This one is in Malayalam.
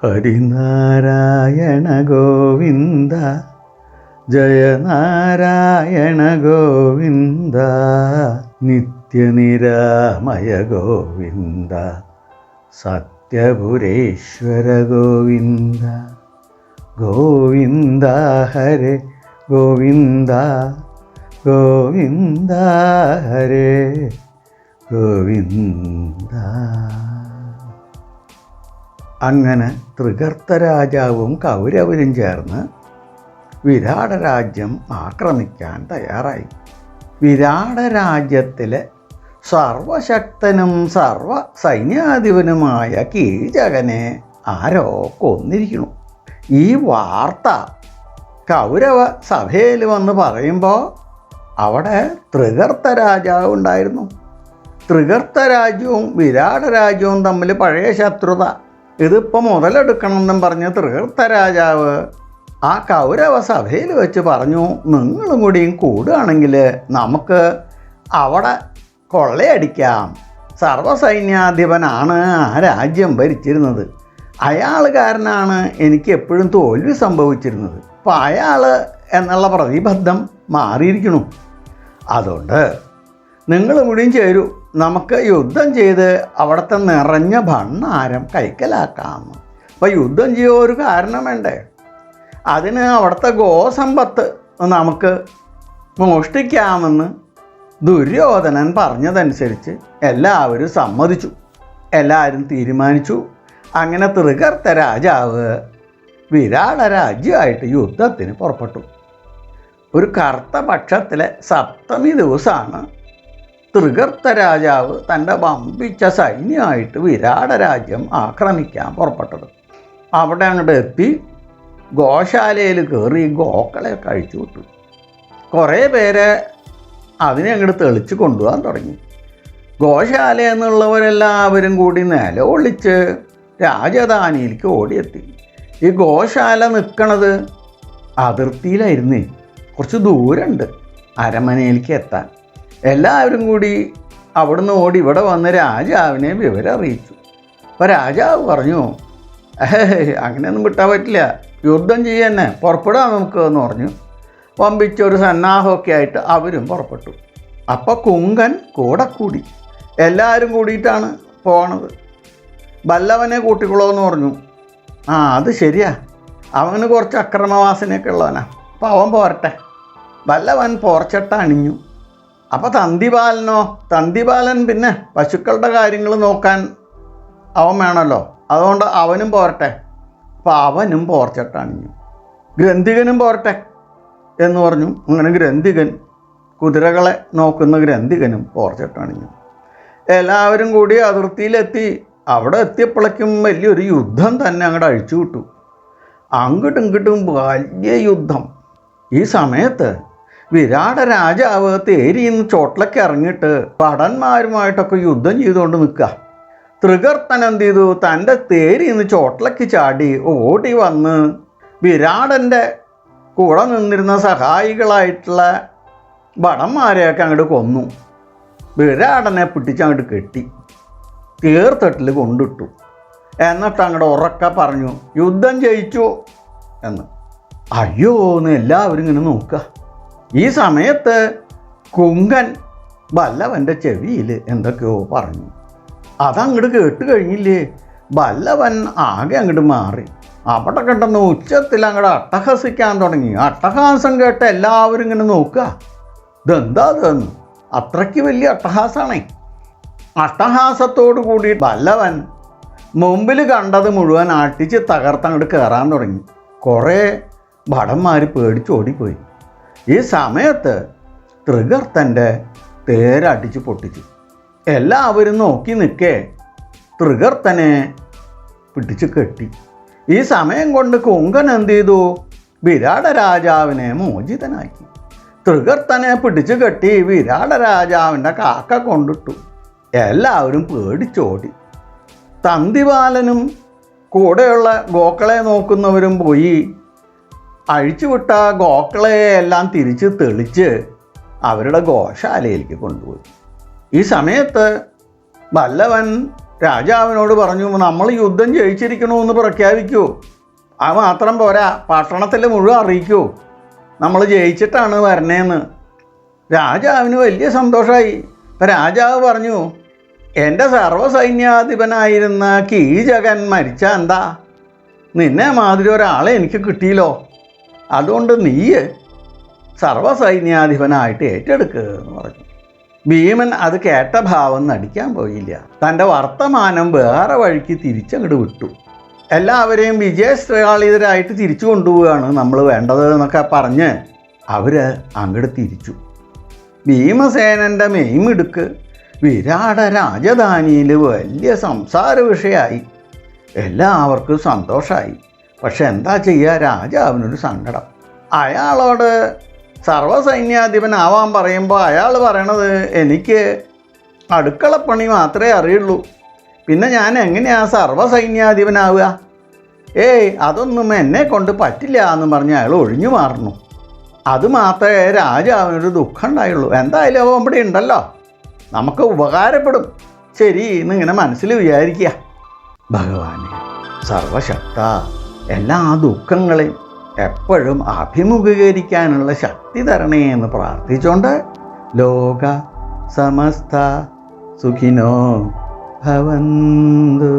ഹരിനാരായണ ഗോവിന്ദ ജയ നാരായണ ഗോവിന്ദ നിത്യനിരാമയ ഗോവിന്ദ സത്യപുരേശ്വര ഗോവിന്ദ ഗോവിന്ദ ഹരേ ഗോവിന്ദ ഗോവിന്ദ ഹരേ ഗോവിന്ദ. അങ്ങനെ തൃഗർത്തരാജാവും കൗരവരും ചേർന്ന് വിരാട രാജ്യം ആക്രമിക്കാൻ തയ്യാറായി. വിരാട രാജ്യത്തിലെ സർവശക്തനും സർവ സൈന്യാധിപനുമായ കീചകനെ ആരോ കൊന്നിരിക്കുന്നു. ഈ വാർത്ത കൗരവ സഭയിൽ വന്ന് പറയുമ്പോൾ അവിടെ തൃഗർത്ത രാജാവ് ഉണ്ടായിരുന്നു. തൃഗർത്ത രാജ്യവും വിരാട രാജ്യവും തമ്മിൽ പഴയ ശത്രുത. ഇതിപ്പോൾ മുതലെടുക്കണമെന്നും പറഞ്ഞ് തൃഗർത്ത രാജാവ് ആ കൗരവ സഭയിൽ വെച്ച് പറഞ്ഞു, നിങ്ങളും കൂടിയും കൂടുകയാണെങ്കിൽ നമുക്ക് അവിടെ കൊള്ളയടിക്കാം. സർവ്വസൈന്യാധിപനാണ് ആ രാജ്യം ഭരിച്ചിരുന്നത്. അയാൾ കാരനാണ് എനിക്ക് എപ്പോഴും തോൽവി സംഭവിച്ചിരുന്നത്. അപ്പോൾ അയാൾ എന്നുള്ള പ്രതിബദ്ധം മാറിയിരിക്കണു. അതുകൊണ്ട് നിങ്ങൾ കൂടിയും ചേരൂ, നമുക്ക് യുദ്ധം ചെയ്ത് അവിടുത്തെ നിറഞ്ഞ ഭണ്ണാരം കൈക്കലാക്കാമെന്ന്. അപ്പോൾ യുദ്ധം ചെയ്യാൻ ഒരു കാരണം വേണ്ടേ? അതിന് അവിടുത്തെ ഗോസമ്പത്ത് നമുക്ക് മോഷ്ടിക്കാമെന്ന് ദുര്യോധനൻ പറഞ്ഞതനുസരിച്ച് എല്ലാവരും സമ്മതിച്ചു. എല്ലാവരും തീരുമാനിച്ചു. അങ്ങനെ തൃഗർത്ത രാജാവ് വിരാട രാജ്യമായിട്ട് യുദ്ധത്തിന് പുറപ്പെട്ടു. ഒരു കറുത്ത പക്ഷത്തിലെ സപ്തമി ദിവസമാണ് തൃഗർത്ത രാജാവ് തൻ്റെ വമ്പിച്ച സൈന്യമായിട്ട് വിരാട രാജ്യം ആക്രമിക്കാൻ പുറപ്പെട്ടത്. അവിടെ അങ്ങോട്ട് എത്തി ഗോശാലയിൽ കയറി ഗോക്കളെ കഴിച്ചു വിട്ടു. കുറേ പേരെ അതിനെ അങ്ങോട്ട് തെളിച്ച് കൊണ്ടുപോകാൻ തുടങ്ങി. ഗോശാല എന്നുള്ളവരെല്ലാവരും കൂടി നിലവിളിച്ച് രാജധാനിയിലേക്ക് ഓടിയെത്തി. ഈ ഗോശാല നിൽക്കണത് അതിർത്തിയിലായിരുന്നേ, കുറച്ച് ദൂരമുണ്ട് അരമനയിലേക്ക് എത്താൻ. എല്ലാവരും കൂടി അവിടുന്ന് ഓടി ഇവിടെ വന്ന് രാജാവിനെ വിവരം അറിയിച്ചു. അപ്പോൾ രാജാവ് പറഞ്ഞു, അങ്ങനെയൊന്നും വിട്ടാൻ പറ്റില്ല, യുദ്ധം ചെയ്യാൻ പുറപ്പെടാം നമുക്ക് എന്ന് പറഞ്ഞു. വമ്പിച്ചൊരു സന്നാഹമൊക്കെ ആയിട്ട് അവരും പുറപ്പെട്ടു. അപ്പോൾ കുങ്കൻ കൂടെ കൂടി. എല്ലാവരും കൂടിയിട്ടാണ് പോണത്. ബല്ലവനെ കൂട്ടിക്കൊള്ളൂ എന്ന് പറഞ്ഞു. അത് ശരിയാ, അവന് കുറച്ച് അക്രമവാസനയൊക്കെ ഉള്ളവനാ, അപ്പോൾ അവൻ പോരട്ടെ. ബല്ലവൻ പോർച്ചട്ട അണിഞ്ഞു. അപ്പോൾ തന്തിബാലൻ പിന്നെ പശുക്കളുടെ കാര്യങ്ങൾ നോക്കാൻ അവൻ വേണമല്ലോ, അതുകൊണ്ട് അവനും പോരട്ടെ. അപ്പോൾ അവനും പോർച്ചട്ട അണിഞ്ഞു. ഗ്രന്ഥികനും പോരട്ടെ എന്ന് പറഞ്ഞു. അങ്ങനെ ഗ്രന്ഥികൻ, കുതിരകളെ നോക്കുന്ന ഗ്രന്ഥികനും പോർച്ചട്ട അണിഞ്ഞു. എല്ലാവരും കൂടി അതിർത്തിയിലെത്തി. അവിടെ എത്തിയപ്പോഴേക്കും വലിയൊരു യുദ്ധം തന്നെ അങ്ങോട്ട് അഴിച്ചു വിട്ടു. അങ്ങോട്ടും ഇങ്ങോട്ടും വലിയ യുദ്ധം. ഈ സമയത്ത് വിരാട രാജാവ് തേരിയിൽ നിന്ന് ചോട്ടിലേക്ക് ഇറങ്ങിയിട്ട് ഭടന്മാരുമായിട്ടൊക്കെ യുദ്ധം ചെയ്തുകൊണ്ട് നിൽക്കുക. തൃഗർത്തൻ എന്ത് ചെയ്തു? തൻ്റെ തേരിയിൽ നിന്ന് ചോട്ടിലേക്ക് ചാടി ഓടി വന്ന് വിരാടൻ്റെ കൂടെ നിന്നിരുന്ന സഹായികളായിട്ടുള്ള ഭടന്മാരെയൊക്കെ അങ്ങോട്ട് കൊന്നു. വിരാടനെ പിടിച്ചങ്ങോട്ട് കെട്ടി തീർത്തട്ടിൽ കൊണ്ടിട്ടു. എന്നിട്ട് അങ്ങോട്ട് ഉറക്കെ പറഞ്ഞു, യുദ്ധം ജയിച്ചു എന്ന്. അയ്യോ എന്ന് എല്ലാവരും ഇങ്ങനെ നോക്കുക. ഈ സമയത്ത് കുങ്കൻ ബല്ലവൻ്റെ ചെവിയിൽ എന്തൊക്കെയോ പറഞ്ഞു. അതങ്ങോട്ട് കേട്ട് കഴിഞ്ഞില്ലേ, ബല്ലവൻ ആകെ അങ്ങോട്ട് മാറി. അവിടെ കിട്ടുന്ന ഉച്ചത്തിൽ അങ്ങോട്ട് അട്ടഹസിക്കാൻ തുടങ്ങി. അട്ടഹാസം കേട്ട് എല്ലാവരും ഇങ്ങനെ നോക്കുക, ഇതെന്താ അതെന്ന്. അത്രയ്ക്ക് വലിയ അട്ടഹാസമാണേ. അട്ടഹാസത്തോടു കൂടി ബല്ലവൻ മുമ്പിൽ കണ്ടത് മുഴുവൻ അട്ടിച്ച് തകർത്തങ്ങോട്ട് കയറാൻ തുടങ്ങി. കുറേ ഭടന്മാർ പേടിച്ചോടിപ്പോയി. ഈ സമയത്ത് തൃഗർത്തൻ്റെ തേരടിച്ച് പൊട്ടിച്ചു. എല്ലാവരും നോക്കി നിൽക്കേ തൃഗർത്തനെ പിടിച്ച് കെട്ടി. ഈ സമയം കൊണ്ട് കുങ്കൻ എന്ത് ചെയ്തു? വിരാട രാജാവിനെ മോചിതനാക്കി. തൃഗർത്തനെ പിടിച്ച് കെട്ടി വിരാട രാജാവിൻ്റെ കാക്ക കൊണ്ടിട്ടു. എല്ലാവരും പേടിച്ചോടി. തന്തിബാലനും കൂടെയുള്ള ഗോക്കളെ നോക്കുന്നവരും പോയി അഴിച്ചുവിട്ട ഗോക്കളെ എല്ലാം തിരിച്ച് തെളിച്ച് അവരുടെ ഗോശാലയിലേക്ക് കൊണ്ടുപോയി. ഈ സമയത്ത് ബല്ലവൻ രാജാവിനോട് പറഞ്ഞു, നമ്മൾ യുദ്ധം ജയിച്ചിരിക്കണമെന്ന് പ്രഖ്യാപിക്കൂ. അത് മാത്രം പോരാ, പട്ടണത്തിൽ മുഴുവൻ അറിയിക്കൂ നമ്മൾ ജയിച്ചിട്ടാണ് വരണേന്ന്. രാജാവിന് വലിയ സന്തോഷമായി. അപ്പം രാജാവ് പറഞ്ഞു, എൻ്റെ സർവ്വസൈന്യാധിപനായിരുന്ന കീചകൻ മരിച്ച എന്താ, നിന്നെ മാതിരി ഒരാളെ എനിക്ക് കിട്ടിയല്ലോ. അതുകൊണ്ട് നീ സർവ്വസൈന്യാധിപനായിട്ട് ഏറ്റെടുക്കുക എന്ന് പറഞ്ഞു. ഭീമൻ അത് കേട്ട ഭാവം നടിക്കാൻ പോയില്ല. തൻ്റെ വർത്തമാനം വേറെ വഴിക്ക് തിരിച്ചങ്ങോട്ട് വിട്ടു. എല്ലാവരെയും വിജയശ്രീലാളിതരായിട്ട് തിരിച്ചു കൊണ്ടുപോവുകയാണ് നമ്മൾ വേണ്ടത് എന്നൊക്കെ പറഞ്ഞ് അവർ അങ്ങോട്ട് തിരിച്ചു. ഭീമസേനൻ്റെ മെയ്മിടുക്ക് വിരാട രാജധാനിയിൽ വലിയ സംസാര വിഷയമായി. എല്ലാവർക്കും സന്തോഷമായി. പക്ഷെ എന്താ ചെയ്യുക, രാജാവിനൊരു സങ്കടം. അയാളോട് സർവ്വസൈന്യാധിപനാവാൻ പറയുമ്പോൾ അയാൾ പറയണത്, എനിക്ക് അടുക്കളപ്പണി മാത്രമേ അറിയുള്ളൂ, പിന്നെ ഞാൻ എങ്ങനെയാണ് സർവ്വസൈന്യാധിപനാവുക? അതൊന്നും എന്നെ കൊണ്ട് പറ്റില്ല എന്ന് പറഞ്ഞ് അയാൾ ഒഴിഞ്ഞു മാറുന്നു. അതുമാത്രമേ രാജാവിനൊരു ദുഃഖം ഉണ്ടായുള്ളൂ. എന്തായാലും അവൻ ഇവിടെ ഉണ്ടല്ലോ, നമുക്ക് ഉപകാരപ്പെടും, ശരി എന്നിങ്ങനെ മനസ്സിൽ വിചാരിക്കുക. ഭഗവാനെ സർവശക്ത, എല്ലാ ദുഃഖങ്ങളെയും എപ്പോഴും അഭിമുഖീകരിക്കാനുള്ള ശക്തി തരണേ എന്ന് പ്രാർത്ഥിച്ചുകൊണ്ട് ലോക സമസ്ത സുഖിനോ ഭവന്തു.